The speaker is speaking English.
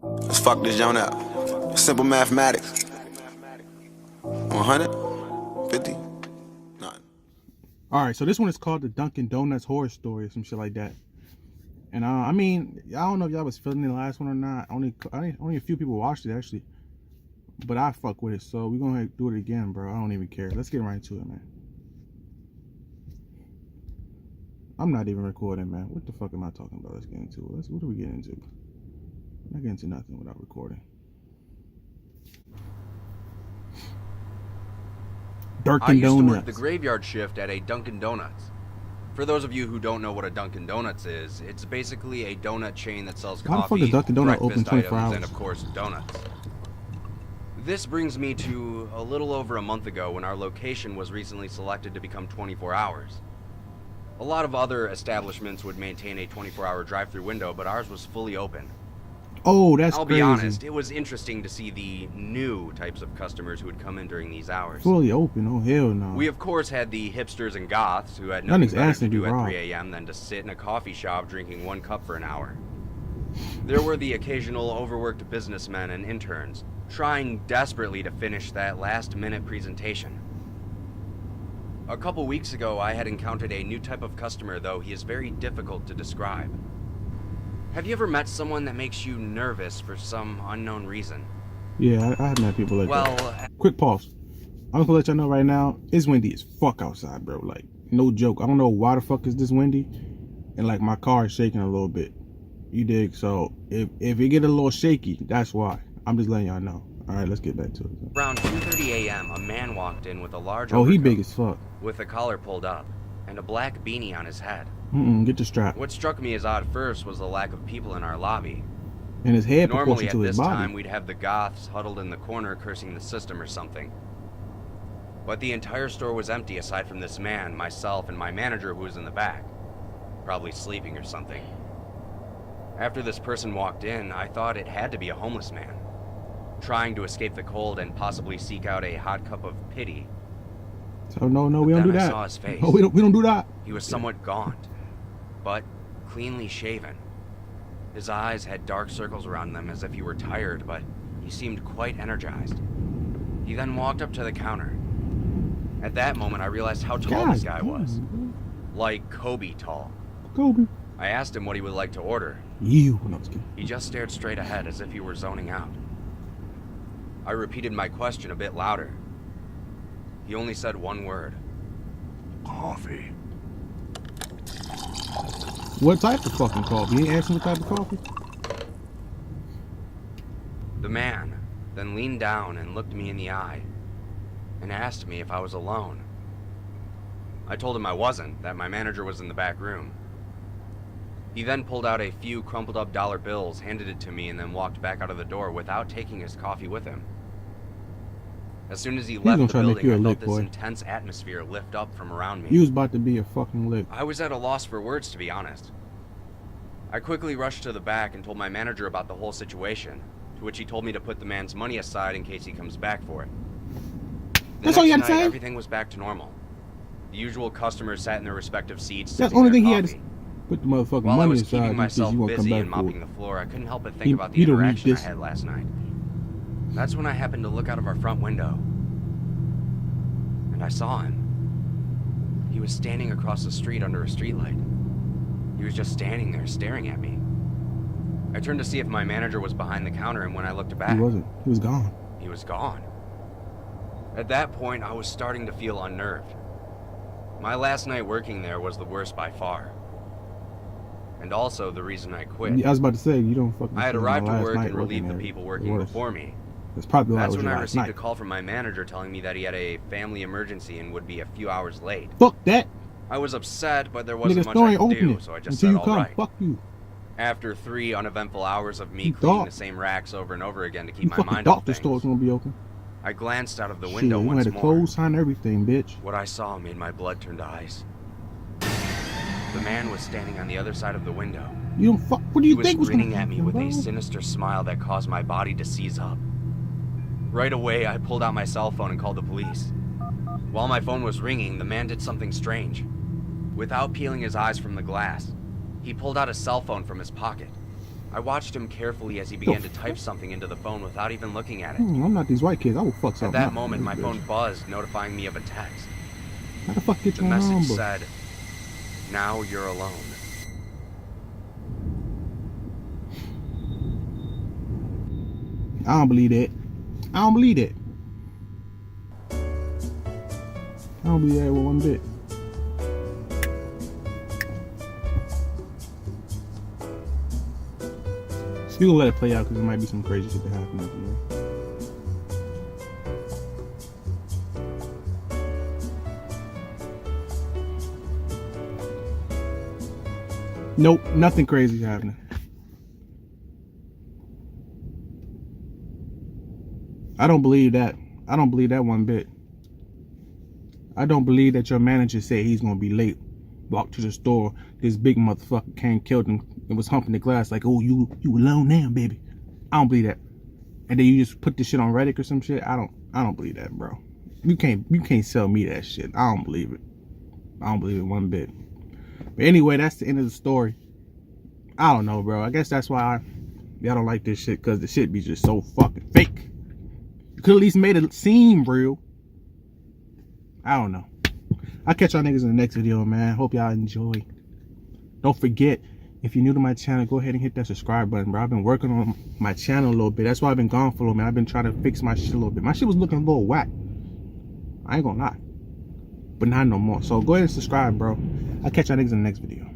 Let's fuck this joint up. Simple mathematics. 150? None. Alright, so this one is called the Dunkin' Donuts Horror Story or some shit like that. And I mean, I don't know if y'all was feeling the last one or not. Only a few people watched it actually. But I fuck with it, so we're gonna do it again, bro. I don't even care. Let's get right into it, man. I'm not even recording, man. What the fuck am I talking about? Let's get into it. What are we getting into? I'm not getting into nothing without recording. I used to work the graveyard shift at a Dunkin' Donuts. For those of you who don't know what a Dunkin' Donuts is, it's basically a donut chain that sells coffee, breakfast items, and of course, donuts. This brings me to a little over a month ago when our location was recently selected to become 24 hours. A lot of other establishments would maintain a 24-hour drive-through window, but ours was fully open. Oh, that's crazy. I'll be honest, it was interesting to see the new types of customers who would come in during these hours. Fully open? Oh, hell no. We, of course, had the hipsters and goths who had nothing better to do at 3 a.m. than to sit in a coffee shop drinking 1 cup for an hour. There were the occasional overworked businessmen and interns, trying desperately to finish that last-minute presentation. A couple weeks ago, I had encountered a new type of customer, though he is very difficult to describe. Have you ever met someone that makes you nervous for some unknown reason? Yeah, I have met people like that. Quick pause. I'm gonna let y'all know right now, it's windy as fuck outside, bro. Like, no joke. I don't know why the fuck is this windy. And like, my car is shaking a little bit. You dig? So, if it get a little shaky, that's why. I'm just letting y'all know. Alright, let's get back to it. Around 2:30 a.m., a man walked in with a large overcoat, he big as fuck, with the collar pulled up, and a black beanie on his head. Get the strap. What struck me as odd first was the lack of people in our lobby. And his head normally to at his this body. time we'd have the goths huddled in the corner cursing the system or something. But the entire store was empty aside from this man, myself, and my manager who was in the back. Probably sleeping or something. After this person walked in, I thought it had to be a homeless man, trying to escape the cold and possibly seek out a hot cup of pity. So no, we don't do that. I saw his face. No, we don't do that. He was somewhat gaunt, but cleanly shaven. His eyes had dark circles around them as if he were tired, but he seemed quite energized. He then walked up to the counter. At that moment, I realized how tall this guy was. Like Kobe tall. Kobe. I asked him what he would like to order. You. No, I was kidding. He just stared straight ahead as if he were zoning out. I repeated my question a bit louder. He only said one word. Coffee. What type of fucking coffee? You ain't asking what type of coffee? The man then leaned down and looked me in the eye and asked me if I was alone. I told him I wasn't, that my manager was in the back room. He then pulled out a few crumpled up dollar bills, handed it to me, and then walked back out of the door without taking his coffee with him. As soon as he left the building, I felt this intense atmosphere lift up from around me. He was about to be a fucking lick. I was at a loss for words, to be honest. I quickly rushed to the back and told my manager about the whole situation, to which he told me to put the man's money aside in case he comes back for it. The next night, everything was back to normal. The usual customers sat in their respective seats. That's the only thing he had to put the motherfucking money aside. While I was keeping myself busy and mopping the floor, I couldn't help but think about the interaction I had last night. That's when I happened to look out of our front window. And I saw him. He was standing across the street under a streetlight. He was just standing there staring at me. I turned to see if my manager was behind the counter, and when I looked back... He wasn't. He was gone. He was gone. At that point, I was starting to feel unnerved. My last night working there was the worst by far. And also the reason I quit. I was about to say, you don't fucking... I had arrived to work and relieved the people working before me. That's when I received a call from my manager telling me that he had a family emergency and would be a few hours late. Fuck that. I was upset, but there wasn't much I could do, so I just said, all right. Fuck you. After 3 uneventful hours of me cleaning the same racks over and over again to keep my mind off things, store's gonna be open. I glanced out of the window once more. You had to close, sign everything, bitch. What I saw made my blood turn to ice. The man was standing on the other side of the window. You don't fuck. What do you think was grinning at me with a sinister smile that caused my body to seize up. Right away, I pulled out my cell phone and called the police. While my phone was ringing, the man did something strange. Without peeling his eyes from the glass, he pulled out a cell phone from his pocket. I watched him carefully as he began to type something into the phone without even looking at it. I'm not these white kids. I will fuck something At that up. moment, my phone buzzed, notifying me of a text. How the fuck get The your message number? said, "Now you're alone." I don't believe that. I don't believe that. I don't believe that one bit. So we gonna let it play out because there might be some crazy shit that happen after that. Nope, nothing crazy happening. I don't believe that. I don't believe that one bit. I don't believe that your manager said he's gonna be late. Walked to the store, this big motherfucker came, killed him, and was humping the glass like, "Oh, you alone now, baby." I don't believe that. And then you just put this shit on Reddit or some shit. I don't believe that, bro. You can't sell me that shit. I don't believe it. I don't believe it one bit. But anyway, that's the end of the story. I don't know, bro. I guess that's why y'all don't like this shit, because the shit be just so fucking fake. You could at least made it seem real. I don't know. I'll catch y'all niggas in the next video, man. Hope y'all enjoy. Don't forget, if you're new to my channel, go ahead and hit that subscribe button, bro. I've been working on my channel a little bit. That's why I've been gone for a little bit. I've been trying to fix my shit a little bit. My shit was looking a little whack. I ain't gonna lie. But not no more. So go ahead and subscribe, bro. I'll catch y'all niggas in the next video.